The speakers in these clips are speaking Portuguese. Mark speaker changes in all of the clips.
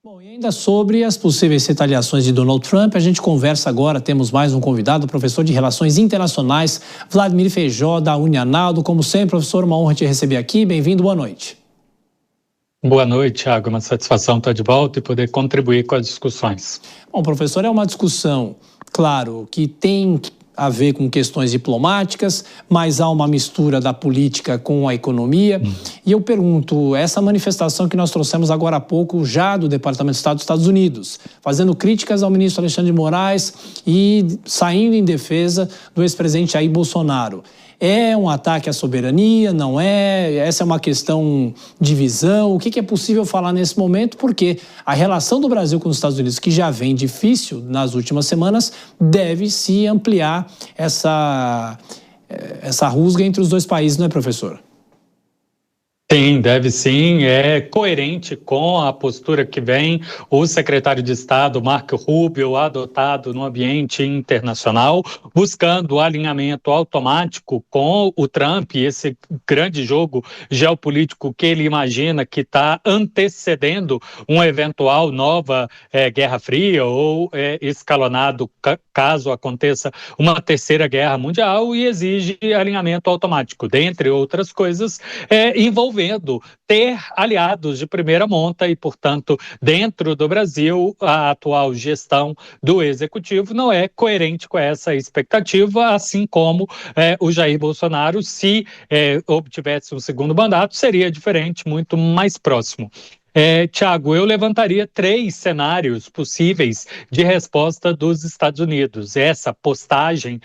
Speaker 1: Bom, e ainda sobre as possíveis retaliações de Donald Trump, a gente conversa agora, temos mais um convidado, o professor de Relações Internacionais, Vladimir Feijó, da Unianaldo. Como sempre, professor, uma honra te receber aqui. Bem-vindo, boa noite.
Speaker 2: Boa noite, Thiago. Uma satisfação estar de volta e poder contribuir com as discussões.
Speaker 1: Bom, professor, é uma discussão, claro, que tem a ver com questões diplomáticas, mas há uma mistura da política com a economia. E eu pergunto, essa manifestação que nós trouxemos agora há pouco, já do Departamento de Estado dos Estados Unidos, fazendo críticas ao ministro Alexandre de Moraes e saindo em defesa do ex-presidente Jair Bolsonaro. É um ataque à soberania, não é? Essa é uma questão de visão. O que é possível falar nesse momento? Porque a relação do Brasil com os Estados Unidos, que já vem difícil nas últimas semanas, deve se ampliar essa rusga entre os dois países, não é, professor?
Speaker 2: Sim, deve sim, é coerente com a postura que vem o secretário de Estado, Marco Rubio, adotado no ambiente internacional, buscando alinhamento automático com o Trump, esse grande jogo geopolítico que ele imagina que está antecedendo uma eventual nova Guerra Fria ou escalonado caso aconteça uma terceira guerra mundial, e exige alinhamento automático, dentre outras coisas, envolvendo ter aliados de primeira monta e, portanto, dentro do Brasil, a atual gestão do executivo não é coerente com essa expectativa, assim como o Jair Bolsonaro, se obtivesse um segundo mandato, seria diferente, muito mais próximo. Thiago, eu levantaria 3 cenários possíveis de resposta dos Estados Unidos. Essa postagem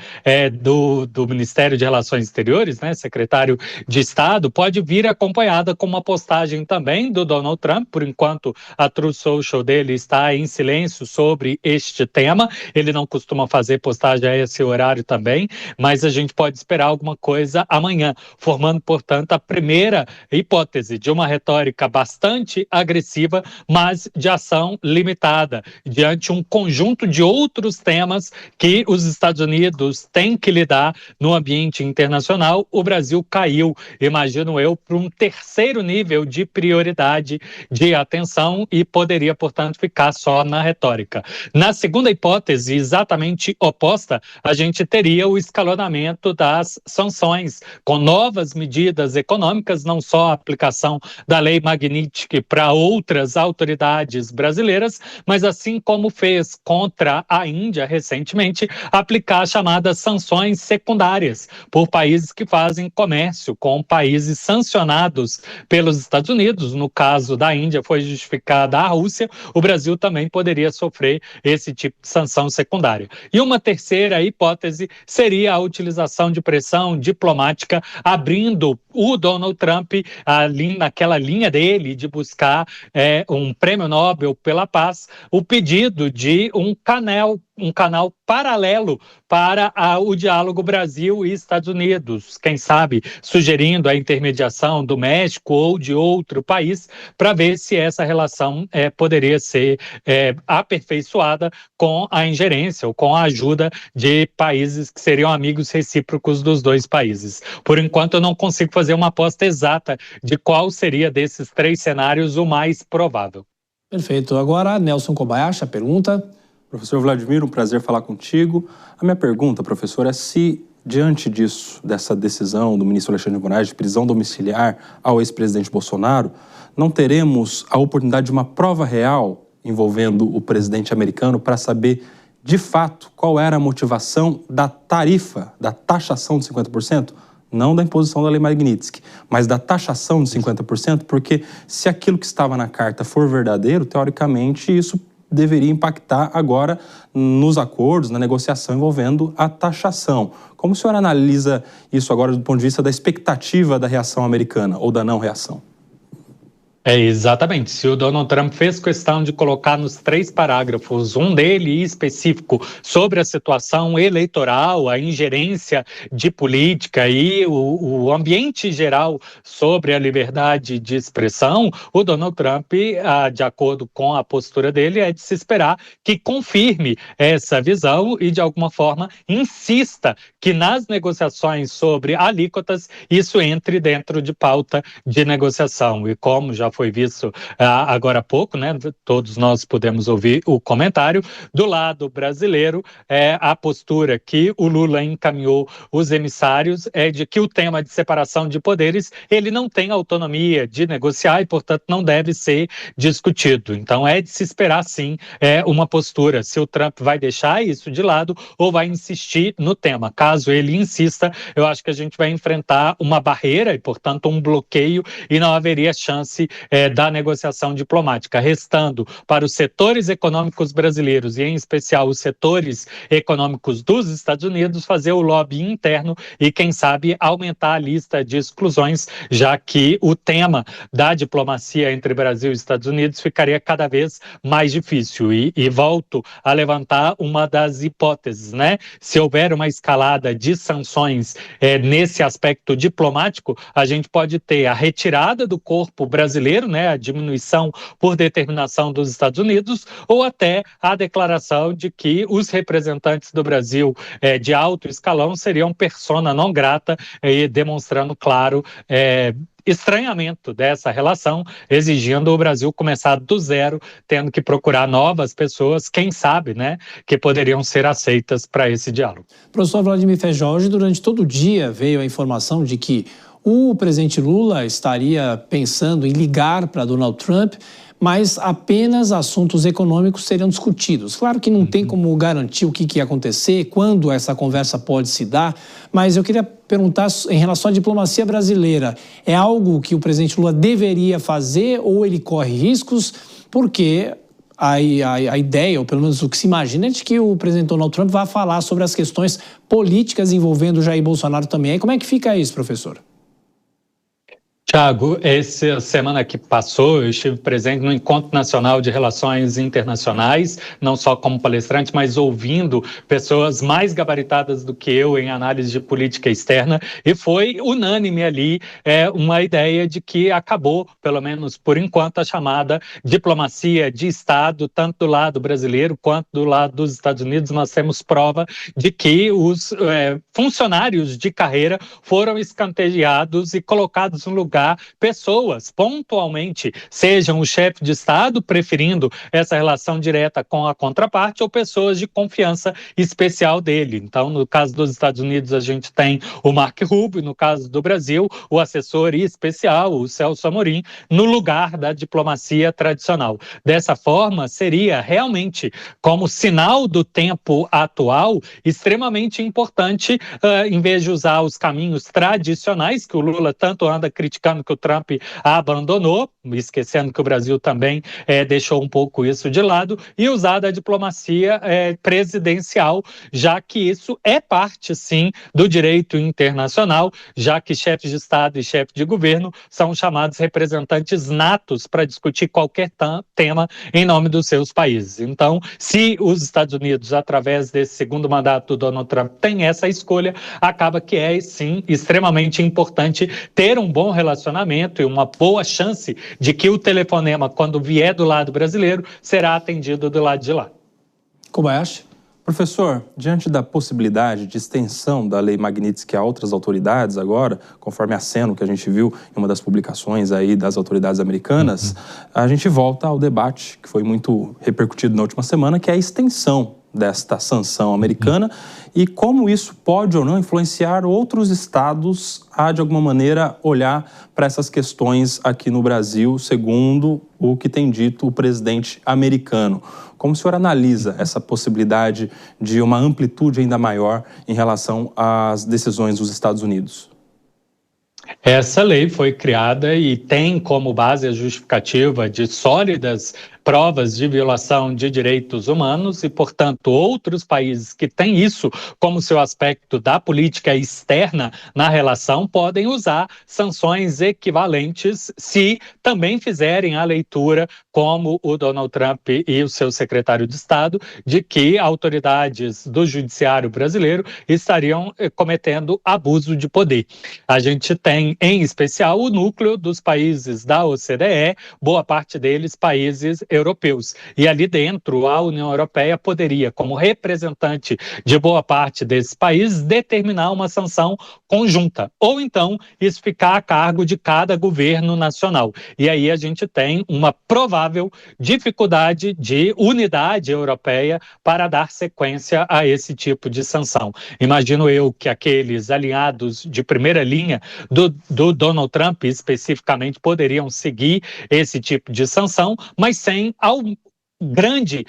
Speaker 2: do Ministério de Relações Exteriores, né, secretário de Estado, pode vir acompanhada com uma postagem também do Donald Trump. Por enquanto, a Truth Social dele está em silêncio sobre este tema. Ele não costuma fazer postagem a esse horário também, mas a gente pode esperar alguma coisa amanhã, formando, portanto, a primeira hipótese de uma retórica bastante agressiva, mas de ação limitada, diante um conjunto de outros temas que os Estados Unidos têm que lidar no ambiente internacional. O Brasil caiu, imagino eu, para um terceiro nível de prioridade de atenção e poderia, portanto, ficar só na retórica. Na segunda hipótese, exatamente oposta, a gente teria o escalonamento das sanções, com novas medidas econômicas, não só a aplicação da Lei Magnitsky para outras autoridades brasileiras, mas assim como fez contra a Índia recentemente, aplicar chamadas sanções secundárias por países que fazem comércio com países sancionados pelos Estados Unidos. No caso da Índia, foi justificada a Rússia. O Brasil também poderia sofrer esse tipo de sanção secundária. E uma terceira hipótese seria a utilização de pressão diplomática, abrindo o Donald Trump ali naquela linha dele de buscar um prêmio Nobel pela paz, o pedido de um canal paralelo para o diálogo Brasil e Estados Unidos, quem sabe sugerindo a intermediação do México ou de outro país, para ver se essa relação poderia ser aperfeiçoada com a ingerência ou com a ajuda de países que seriam amigos recíprocos dos dois países. Por enquanto, eu não consigo fazer uma aposta exata de qual seria desses 3 cenários o mais provável.
Speaker 1: Perfeito. Agora, Nelson Kobayashi, a pergunta.
Speaker 3: Professor Vladimir, um prazer falar contigo. A minha pergunta, professor, é se, diante disso, dessa decisão do ministro Alexandre de Moraes de prisão domiciliar ao ex-presidente Bolsonaro, não teremos a oportunidade de uma prova real envolvendo o presidente americano para saber, de fato, qual era a motivação da tarifa, da taxação de 50%? Não da imposição da Lei Magnitsky, mas da taxação de 50%, porque se aquilo que estava na carta for verdadeiro, teoricamente isso deveria impactar agora nos acordos, na negociação envolvendo a taxação. Como o senhor analisa isso agora do ponto de vista da expectativa da reação americana ou da não reação?
Speaker 2: Exatamente. Se o Donald Trump fez questão de colocar nos 3 parágrafos, um dele específico sobre a situação eleitoral, a ingerência de política e o ambiente geral sobre a liberdade de expressão, o Donald Trump, de acordo com a postura dele, é de se esperar que confirme essa visão e, de alguma forma, insista que nas negociações sobre alíquotas isso entre dentro de pauta de negociação. E como já foi visto agora há pouco, né? Todos nós pudemos ouvir o comentário. Do lado brasileiro, a postura que o Lula encaminhou os emissários é de que o tema de separação de poderes, ele não tem autonomia de negociar e, portanto, não deve ser discutido. Então, é de se esperar, sim, uma postura, se o Trump vai deixar isso de lado ou vai insistir no tema. Caso ele insista, eu acho que a gente vai enfrentar uma barreira e, portanto, um bloqueio e não haveria chance da negociação diplomática, restando para os setores econômicos brasileiros e, em especial, os setores econômicos dos Estados Unidos fazer o lobby interno e, quem sabe, aumentar a lista de exclusões, já que o tema da diplomacia entre Brasil e Estados Unidos ficaria cada vez mais difícil. E volto a levantar uma das hipóteses, né? Se houver uma escalada de sanções nesse aspecto diplomático, a gente pode ter a retirada do corpo brasileiro, né? A diminuição por determinação dos Estados Unidos, ou até a declaração de que os representantes do Brasil de alto escalão seriam persona non grata, demonstrando, claro, estranhamento dessa relação, exigindo o Brasil começar do zero, tendo que procurar novas pessoas, quem sabe, né, que poderiam ser aceitas para esse diálogo.
Speaker 1: Professor Vladimir Feijó, hoje durante todo o dia veio a informação de que o presidente Lula estaria pensando em ligar para Donald Trump, mas apenas assuntos econômicos seriam discutidos. Claro que não tem como garantir o que ia acontecer, quando essa conversa pode se dar, mas eu queria perguntar em relação à diplomacia brasileira. É algo que o presidente Lula deveria fazer ou ele corre riscos? Porque a ideia, ou pelo menos o que se imagina, é de que o presidente Donald Trump vai falar sobre as questões políticas envolvendo o Jair Bolsonaro também. Como é que fica isso, professor?
Speaker 2: Tiago, essa semana que passou, eu estive presente no Encontro Nacional de Relações Internacionais, não só como palestrante, mas ouvindo pessoas mais gabaritadas do que eu em análise de política externa, e foi unânime ali uma ideia de que acabou, pelo menos por enquanto, a chamada diplomacia de Estado, tanto do lado brasileiro quanto do lado dos Estados Unidos. Nós temos prova de que os funcionários de carreira foram escanteados e colocados no lugar pessoas, pontualmente, sejam o chefe de Estado, preferindo essa relação direta com a contraparte, ou pessoas de confiança especial dele. Então, no caso dos Estados Unidos, a gente tem o Mark Rubio, no caso do Brasil, o assessor especial, o Celso Amorim, no lugar da diplomacia tradicional. Dessa forma, seria realmente, como sinal do tempo atual, extremamente importante, em vez de usar os caminhos tradicionais, que o Lula tanto anda criticando, que o Trump abandonou, esquecendo que o Brasil também deixou um pouco isso de lado, e usar da diplomacia presidencial, já que isso é parte, sim, do direito internacional, já que chefes de Estado e chefes de governo são chamados representantes natos para discutir qualquer tema em nome dos seus países. Então, se os Estados Unidos, através desse segundo mandato do Donald Trump, tem essa escolha, acaba que é, sim, extremamente importante ter um bom relacionamento e uma boa chance de que o telefonema, quando vier do lado brasileiro, será atendido do lado de lá.
Speaker 1: Kobayashi?
Speaker 3: Professor, diante da possibilidade de extensão da Lei Magnitsky a outras autoridades agora, conforme aceno que a gente viu em uma das publicações aí das autoridades americanas, a gente volta ao debate que foi muito repercutido na última semana, que é a extensão desta sanção americana e como isso pode ou não influenciar outros estados a, de alguma maneira, olhar para essas questões aqui no Brasil, segundo o que tem dito o presidente americano. Como o senhor analisa essa possibilidade de uma amplitude ainda maior em relação às decisões dos Estados Unidos?
Speaker 2: Essa lei foi criada e tem como base a justificativa de sólidas provas de violação de direitos humanos e, portanto, outros países que têm isso como seu aspecto da política externa na relação podem usar sanções equivalentes se também fizerem a leitura, como o Donald Trump e o seu secretário de Estado, de que autoridades do judiciário brasileiro estariam cometendo abuso de poder. A gente tem, em especial, o núcleo dos países da OCDE, boa parte deles países europeus. E ali dentro, a União Europeia poderia, como representante de boa parte desses países, determinar uma sanção conjunta. Ou então, isso ficar a cargo de cada governo nacional. E aí a gente tem uma provável dificuldade de unidade europeia para dar sequência a esse tipo de sanção. Imagino eu que aqueles aliados de primeira linha do Donald Trump, especificamente, poderiam seguir esse tipo de sanção, mas sem grande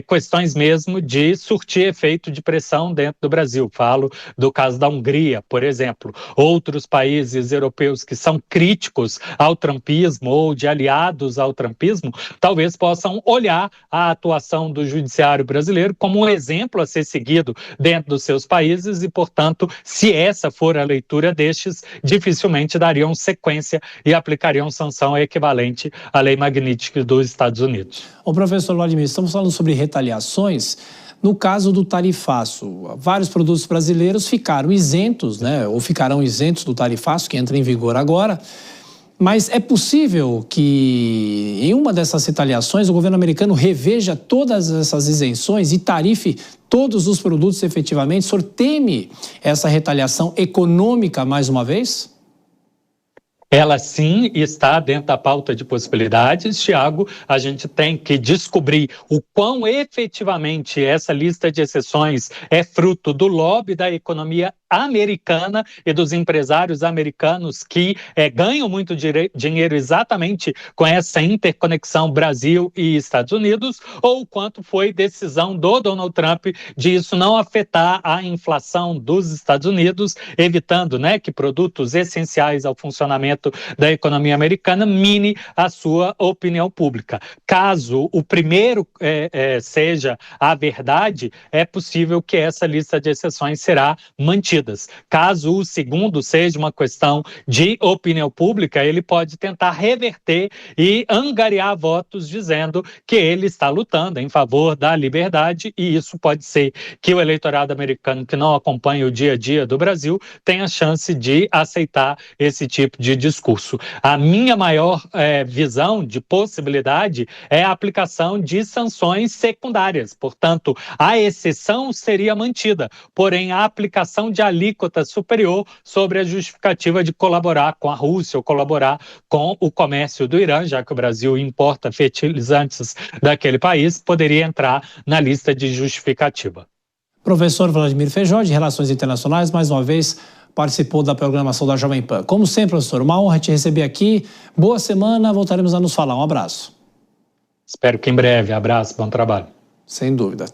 Speaker 2: questões mesmo de surtir efeito de pressão dentro do Brasil. Falo do caso da Hungria, por exemplo. Outros países europeus que são críticos ao trumpismo ou de aliados ao trumpismo, talvez possam olhar a atuação do judiciário brasileiro como um exemplo a ser seguido dentro dos seus países e, portanto, se essa for a leitura destes, dificilmente dariam sequência e aplicariam sanção equivalente à lei Magnitsky dos Estados Unidos.
Speaker 1: O professor Vladimir, estamos falando sobre retaliações. No caso do tarifaço, vários produtos brasileiros ficaram isentos, né, ou ficarão isentos do tarifaço, que entra em vigor agora. Mas é possível que, em uma dessas retaliações, o governo americano reveja todas essas isenções e tarife todos os produtos efetivamente? O senhor teme essa retaliação econômica mais uma vez?
Speaker 2: Ela sim está dentro da pauta de possibilidades, Tiago. A gente tem que descobrir o quão efetivamente essa lista de exceções é fruto do lobby da economia americana e dos empresários americanos que ganham muito dinheiro exatamente com essa interconexão Brasil e Estados Unidos, ou quanto foi decisão do Donald Trump de isso não afetar a inflação dos Estados Unidos, evitando, né, que produtos essenciais ao funcionamento da economia americana mine a sua opinião pública. Caso o primeiro seja a verdade, é possível que essa lista de exceções será mantida. Caso o segundo seja uma questão de opinião pública, ele pode tentar reverter e angariar votos dizendo que ele está lutando em favor da liberdade, e isso pode ser que o eleitorado americano que não acompanha o dia a dia do Brasil tenha chance de aceitar esse tipo de discurso. A minha maior visão de possibilidade é a aplicação de sanções secundárias, portanto, a exceção seria mantida, porém a aplicação de alíquota superior sobre a justificativa de colaborar com a Rússia ou colaborar com o comércio do Irã, já que o Brasil importa fertilizantes daquele país, poderia entrar na lista de justificativa.
Speaker 1: Professor Vladimir Feijó, de Relações Internacionais, mais uma vez participou da programação da Jovem Pan. Como sempre, professor, uma honra te receber aqui. Boa semana, voltaremos a nos falar. Um abraço.
Speaker 2: Espero que em breve. Abraço, bom trabalho.
Speaker 1: Sem dúvida.